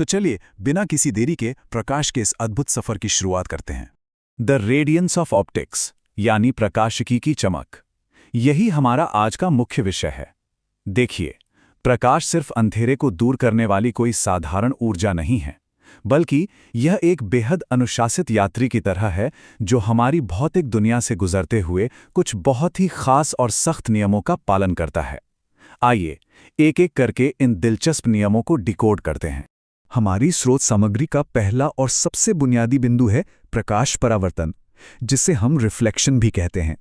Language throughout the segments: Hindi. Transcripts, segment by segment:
तो चलिए बिना किसी देरी के प्रकाश के इस अद्भुत सफर की शुरुआत करते हैं। द रेडियंस ऑफ ऑप्टिक्स, यानी प्रकाशिकी की चमक, यही हमारा आज का मुख्य विषय है। देखिए, प्रकाश सिर्फ अंधेरे को दूर करने वाली कोई साधारण ऊर्जा नहीं है, बल्कि यह एक बेहद अनुशासित यात्री की तरह है जो हमारी भौतिक दुनिया से गुजरते हुए कुछ बहुत ही खास और सख्त नियमों का पालन करता है। आइए एक एक करके इन दिलचस्प नियमों को डिकोड करते हैं। हमारी स्रोत सामग्री का पहला और सबसे बुनियादी बिंदु है प्रकाश परावर्तन, जिसे हम रिफ्लेक्शन भी कहते हैं।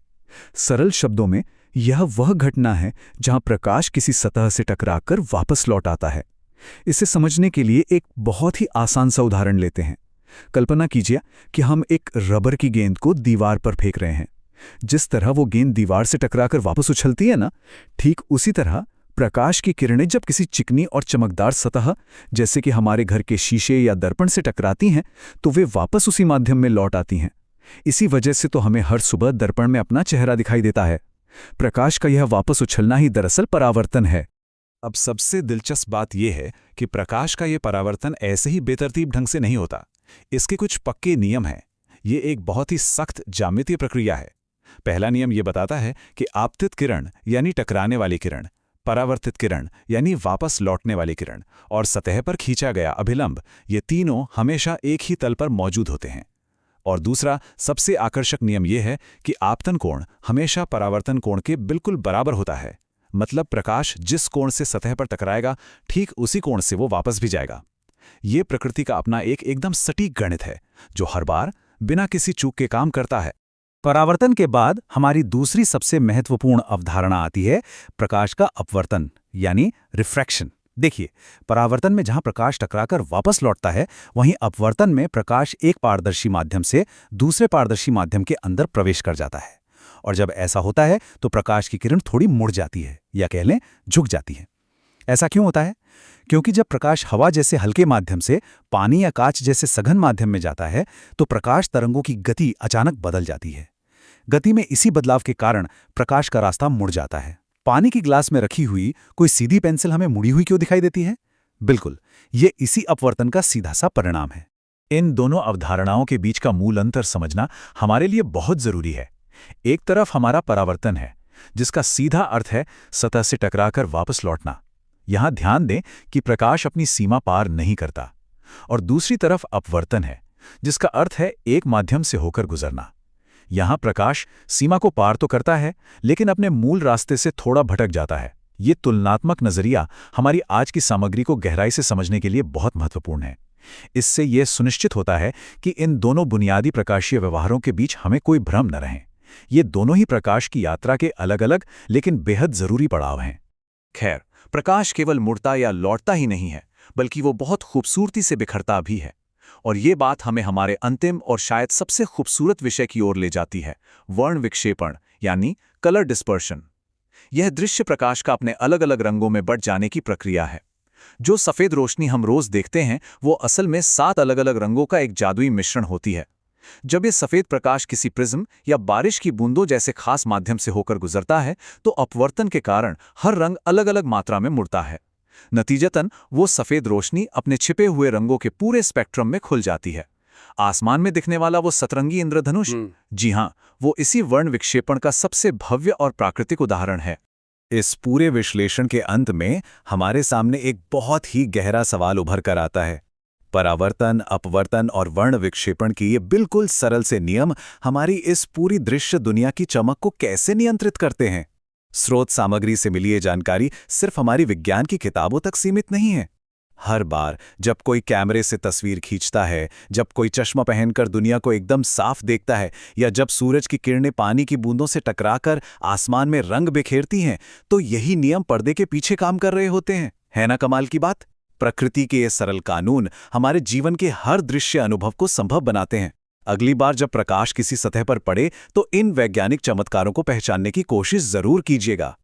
सरल शब्दों में यह वह घटना है जहां प्रकाश किसी सतह से टकराकर वापस लौट आता है। इसे समझने के लिए एक बहुत ही आसान सा उदाहरण लेते हैं। कल्पना कीजिए कि हम एक रबर की गेंद को दीवार पर फेंक रहे हैं। जिस तरह वो गेंद दीवार से टकराकर वापस उछलती है ना, ठीक उसी तरह प्रकाश की किरणें जब किसी चिकनी और चमकदार सतह जैसे कि हमारे घर के शीशे या दर्पण से टकराती हैं तो वे वापस उसी माध्यम में लौट आती हैं। इसी वजह से तो हमें हर सुबह दर्पण में अपना चेहरा दिखाई देता है। प्रकाश का यह वापस उछलना ही दरअसल परावर्तन है। अब सबसे दिलचस्प बात यह है कि प्रकाश का यह परावर्तन ऐसे ही बेतरतीब ढंग से नहीं होता। इसके कुछ पक्के नियम हैं। ये एक बहुत ही सख्त ज्यामितीय प्रक्रिया है। पहला नियम ये बताता है कि आपतित किरण यानी टकराने वाली किरण, परावर्तित किरण यानी वापस लौटने वाली किरण और सतह पर खींचा गया अभिलंब, ये तीनों हमेशा एक ही तल पर मौजूद होते हैं। और दूसरा सबसे आकर्षक नियम यह है कि आपतन कोण हमेशा परावर्तन कोण के बिल्कुल बराबर होता है। मतलब प्रकाश जिस कोण से सतह पर टकराएगा, ठीक उसी कोण से वो वापस भी जाएगा। ये प्रकृति का अपना एक एकदम सटीक गणित है जो हर बार बिना किसी चूक के काम करता है। परावर्तन के बाद हमारी दूसरी सबसे महत्वपूर्ण अवधारणा आती है प्रकाश का अपवर्तन यानी रिफ्रैक्शन। देखिए, परावर्तन में जहां प्रकाश टकराकर वापस लौटता है, वहीं अपवर्तन में प्रकाश एक पारदर्शी माध्यम से दूसरे पारदर्शी माध्यम के अंदर प्रवेश कर जाता है। और जब ऐसा होता है तो प्रकाश की किरण थोड़ी मुड़ जाती है या कह लें झुक जाती है। ऐसा क्यों होता है? क्योंकि जब प्रकाश हवा जैसे हल्के माध्यम से पानी या कांच जैसे सघन माध्यम में जाता है तो प्रकाश तरंगों की गति अचानक बदल जाती है। गति में इसी बदलाव के कारण प्रकाश का रास्ता मुड़ जाता है। पानी की ग्लास में रखी हुई कोई सीधी पेंसिल हमें मुड़ी हुई क्यों दिखाई देती है? बिल्कुल, ये इसी अपवर्तन का सीधा सा परिणाम है। इन दोनों अवधारणाओं के बीच का मूल अंतर समझना हमारे लिए बहुत जरूरी है। एक तरफ हमारा परावर्तन है, जिसका सीधा अर्थ है सतह से टकराकर वापस लौटना। यहां ध्यान दें कि प्रकाश अपनी सीमा पार नहीं करता। और दूसरी तरफ अपवर्तन है, जिसका अर्थ है एक माध्यम से होकर गुजरना। यहां प्रकाश सीमा को पार तो करता है, लेकिन अपने मूल रास्ते से थोड़ा भटक जाता है। ये तुलनात्मक नजरिया हमारी आज की सामग्री को गहराई से समझने के लिए बहुत महत्वपूर्ण है। इससे यह सुनिश्चित होता है कि इन दोनों बुनियादी प्रकाशीय व्यवहारों के बीच हमें कोई भ्रम न रहे। ये दोनों ही प्रकाश की यात्रा के अलग अलग लेकिन बेहद जरूरी पड़ाव हैं। खैर, प्रकाश केवल मुड़ता या लौटता ही नहीं है, बल्कि वो बहुत खूबसूरती से बिखरता भी है। और ये बात हमें हमारे अंतिम और शायद सबसे खूबसूरत विषय की ओर ले जाती है, वर्ण विक्षेपण यानी कलर डिस्पर्शन। यह दृश्य प्रकाश का अपने अलग अलग रंगों में बट जाने की प्रक्रिया है। जो सफ़ेद रोशनी हम रोज देखते हैं, वो असल में 7 अलग अलग रंगों का एक जादुई मिश्रण होती है। जब ये सफ़ेद प्रकाश किसी प्रिज्म या बारिश की बूंदों जैसे खास माध्यम से होकर गुजरता है, तो अपवर्तन के कारण हर रंग अलग अलग मात्रा में मुड़ता है। नतीजतन वो सफ़ेद रोशनी अपने छिपे हुए रंगों के पूरे स्पेक्ट्रम में खुल जाती है। आसमान में दिखने वाला वो सतरंगी इंद्रधनुष, जी हाँ, वो इसी वर्ण विक्षेपण का सबसे भव्य और प्राकृतिक उदाहरण है। इस पूरे विश्लेषण के अंत में हमारे सामने एक बहुत ही गहरा सवाल उभर कर आता है। परावर्तन, अपवर्तन और वर्ण विक्षेपण के ये बिल्कुल सरल से नियम हमारी इस पूरी दृश्य दुनिया की चमक को कैसे नियंत्रित करते हैं? स्रोत सामग्री से मिली ये जानकारी सिर्फ हमारी विज्ञान की किताबों तक सीमित नहीं है। हर बार जब कोई कैमरे से तस्वीर खींचता है, जब कोई चश्मा पहनकर दुनिया को एकदम साफ देखता है, या जब सूरज की किरणें पानी की बूंदों से टकराकर आसमान में रंग बिखेरती हैं, तो यही नियम पर्दे के पीछे काम कर रहे होते हैं। है ना कमाल की बात? प्रकृति के ये सरल कानून हमारे जीवन के हर दृश्य अनुभव को संभव बनाते हैं। अगली बार जब प्रकाश किसी सतह पर पड़े तो इन वैज्ञानिक चमत्कारों को पहचानने की कोशिश जरूर कीजिएगा।